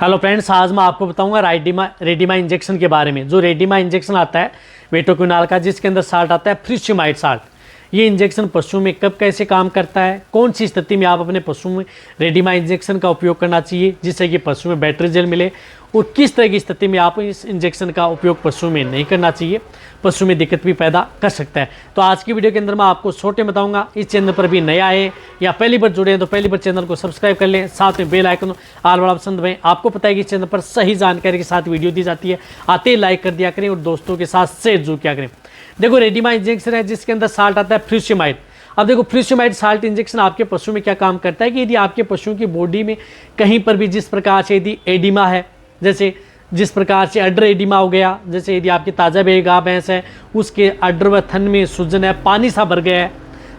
Hello friends, आज मैं आपको बताऊंगा रेडिमा इंजेक्शन के बारे में। जो रेडिमा इंजेक्शन आता है वेटोक्विनाल का, जिसके अंदर साल्ट आता है फ्यूरामाइड साल्ट। ये इंजेक्शन पशु में कब कैसे काम करता है, कौन सी स्थिति में आप अपने पशु में रेडिमा इंजेक्शन का उपयोग करना चाहिए जिससे कि पशु में बेटर रिजल्ट मिले, और किस तरह की स्थिति में आप इस इंजेक्शन का उपयोग पशु में नहीं करना चाहिए, पशु में दिक्कत भी पैदा कर सकता है। तो आज की वीडियो के अंदर मैं आपको छोटे बताऊंगा। इस चैनल पर भी नया है या पहली बार जुड़े हैं तो पहली बार चैनल को सब्सक्राइब कर लें, साथ में बेल आइकन आल वाला ऑप्शन दबाएं। आपको पता है कि इस चैनल पर सही जानकारी के साथ वीडियो दी जाती है, आते ही लाइक कर दिया करें और दोस्तों के साथ शेयर जरूर किया करें। देखो, रेडिमा इंजेक्शन है जिसके अंदर साल्ट आता है फ्यूरामाइड। अब देखो, फ्यूरामाइड साल्ट इंजेक्शन आपके पशु में क्या काम करता है कि यदि आपके पशु की बॉडी में कहीं पर भी जिस प्रकार से यदि एडिमा है, जैसे जिस प्रकार से अडर एडिमा हो गया, जैसे यदि आपकी ताज़ा गाय भैंस है उसके अडर व थन में सूजन है, पानी सा भर गया है,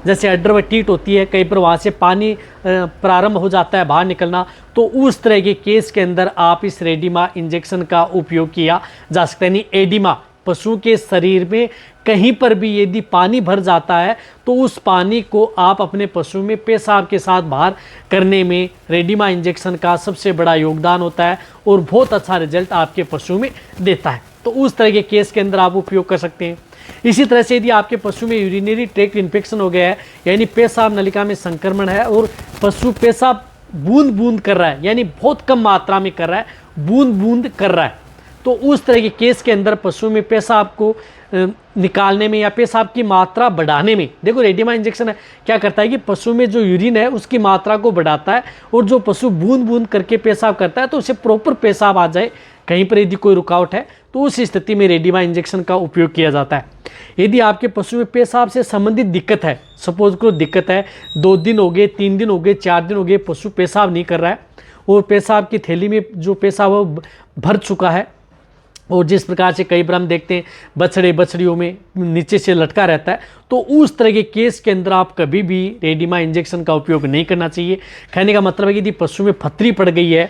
जैसे अडर व टीट होती है, कहीं पर वहाँ से पानी प्रारंभ हो जाता है बाहर निकलना, तो उस तरह के केस के अंदर आप इस रेडिमा इंजेक्शन का उपयोग किया जा सकता है। यानी एडिमा, पशु के शरीर में कहीं पर भी यदि पानी भर जाता है तो उस पानी को आप अपने पशु में पेशाब के साथ बाहर करने में रेडिमा इंजेक्शन का सबसे बड़ा योगदान होता है और बहुत अच्छा रिजल्ट आपके पशु में देता है। तो उस तरह के केस के अंदर आप उपयोग कर सकते हैं। इसी तरह से यदि आपके पशु में यूरिनरी ट्रैक्ट इन्फेक्शन हो गया है, यानी पेशाब नलिका में संक्रमण है और पशु पेशाब बूंद बूंद कर रहा है, यानी बहुत कम मात्रा में कर रहा है, बूंद बूंद कर रहा है, तो उस तरह के केस के अंदर पशु में पेशाब को निकालने में या पेशाब की मात्रा बढ़ाने में, देखो रेडिमा इंजेक्शन है क्या करता है कि पशु में जो यूरिन है उसकी मात्रा को बढ़ाता है, और जो पशु बूंद बूंद करके पेशाब करता है तो उसे प्रॉपर पेशाब आ जाए। कहीं पर यदि कोई रुकावट है तो उस स्थिति में रेडिमा इंजेक्शन का उपयोग किया जाता है। यदि आपके पशु में पेशाब से संबंधित दिक्कत है, सपोज करो दिक्कत है 2 दिन हो गए, 3 दिन हो गए, 4 दिन हो गए, पशु पेशाब नहीं कर रहा है और पेशाब की थैली में जो पेशाब वो भर चुका है, और जिस प्रकार से कई बार हम देखते हैं बछड़ियों में नीचे से लटका रहता है, तो उस तरह के केस के अंदर आप कभी भी रेडिमा इंजेक्शन का उपयोग नहीं करना चाहिए। कहने का मतलब है कि यदि पशु में फतरी पड़ गई है,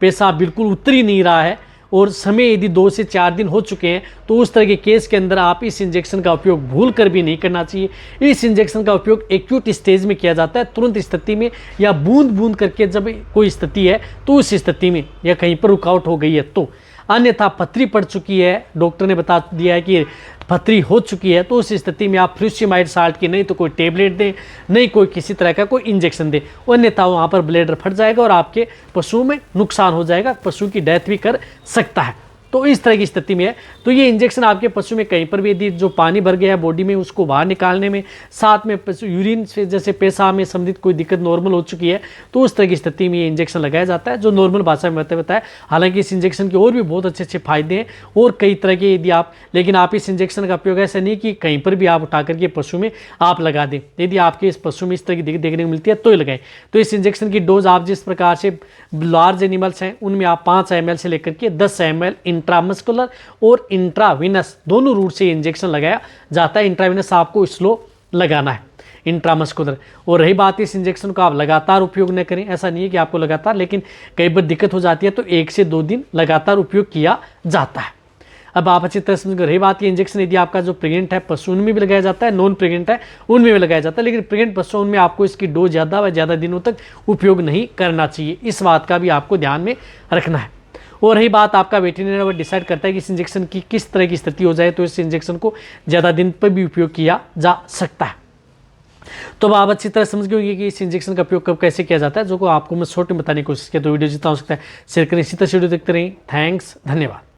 पेशाब बिल्कुल उतर ही नहीं रहा है और समय यदि 2 से 4 दिन हो चुके हैं, तो उस तरह के केस के अंदर आप इस इंजेक्शन का उपयोग भूल कर भी नहीं करना चाहिए। इस इंजेक्शन का उपयोग एक्यूट स्टेज में किया जाता है, तुरंत स्थिति में या बूंद बूंद करके जब कोई स्थिति है तो उस स्थिति में, या कहीं पर रुकावट हो गई है तो। अन्यथा पथरी पड़ चुकी है, डॉक्टर ने बता दिया है कि पथरी हो चुकी है, तो उस स्थिति में आप फ्यूरामाइड साल्ट की नहीं तो कोई टेबलेट दें, नहीं कोई किसी तरह का कोई इंजेक्शन दें, अन्यथा वहाँ पर ब्लेडर फट जाएगा और आपके पशुओं में नुकसान हो जाएगा, पशु की डेथ भी कर सकता है। तो इस तरह की स्थिति में है तो ये इंजेक्शन आपके पशु में कहीं पर भी यदि जो पानी भर गया है बॉडी में उसको बाहर निकालने में, साथ में यूरिन से जैसे पेशाब में संबंधित कोई दिक्कत नॉर्मल हो चुकी है, तो उस तरह की स्थिति में ये इंजेक्शन लगाया जाता है, जो नॉर्मल भाषा में बताया। हालांकि इस इंजेक्शन के और भी बहुत अच्छे अच्छे फायदे हैं और कई तरह के यदि आप, लेकिन आप इस इंजेक्शन का उपयोग ऐसा नहीं कि कहीं पर भी आप उठा करके पशु में आप लगा दें। यदि आपके इस पशु में इस तरह की दिक्कत देखने को मिलती है तो ही लगाएं। तो इस इंजेक्शन की डोज आप जिस प्रकार से लार्ज एनिमल्स हैं उनमें आप 5 ml से लेकर के 10 ml इंट्रामस्कुलर और इंट्राविनस दोनों रूट से इंजेक्शन लगाया जाता है। इंट्राविनस आपको स्लो लगाना है, इंट्रामस्कुलर। और रही बात इस इंजेक्शन को आप लगातार उपयोग न करें, ऐसा नहीं है कि आपको लगातार, लेकिन कई बार दिक्कत हो जाती है तो 1 से 2 दिन लगातार उपयोग किया जाता है। अब आप अच्छी तरह समझ, रही बात की इंजेक्शन यदि आपका जो प्रेग्नेंट है पशु उनमें भी लगाया जाता है, नॉन प्रेग्नेंट है उनमें भी लगाया जाता है, लेकिन प्रेग्नेंट पशु उनमें आपको इसकी डोज ज़्यादा व ज़्यादा दिनों तक उपयोग नहीं करना चाहिए। इस बात का भी आपको ध्यान में रखना है। और रही बात, आपका वेटरनरी वो डिसाइड करता है कि इस इंजेक्शन की किस तरह की स्थिति हो जाए तो इस इंजेक्शन को ज़्यादा दिन पर भी उपयोग किया जा सकता है। तो अब आप अच्छी तरह समझ गए होंगे कि इस इंजेक्शन का उपयोग कब कैसे किया जाता है, जो को आपको मैं शॉर्ट में बताने की कोशिश किया। तो वीडियो जितना हो सकता है शेयर करें, इसी तरह से वीडियो देखते रहें। थैंक्स, धन्यवाद।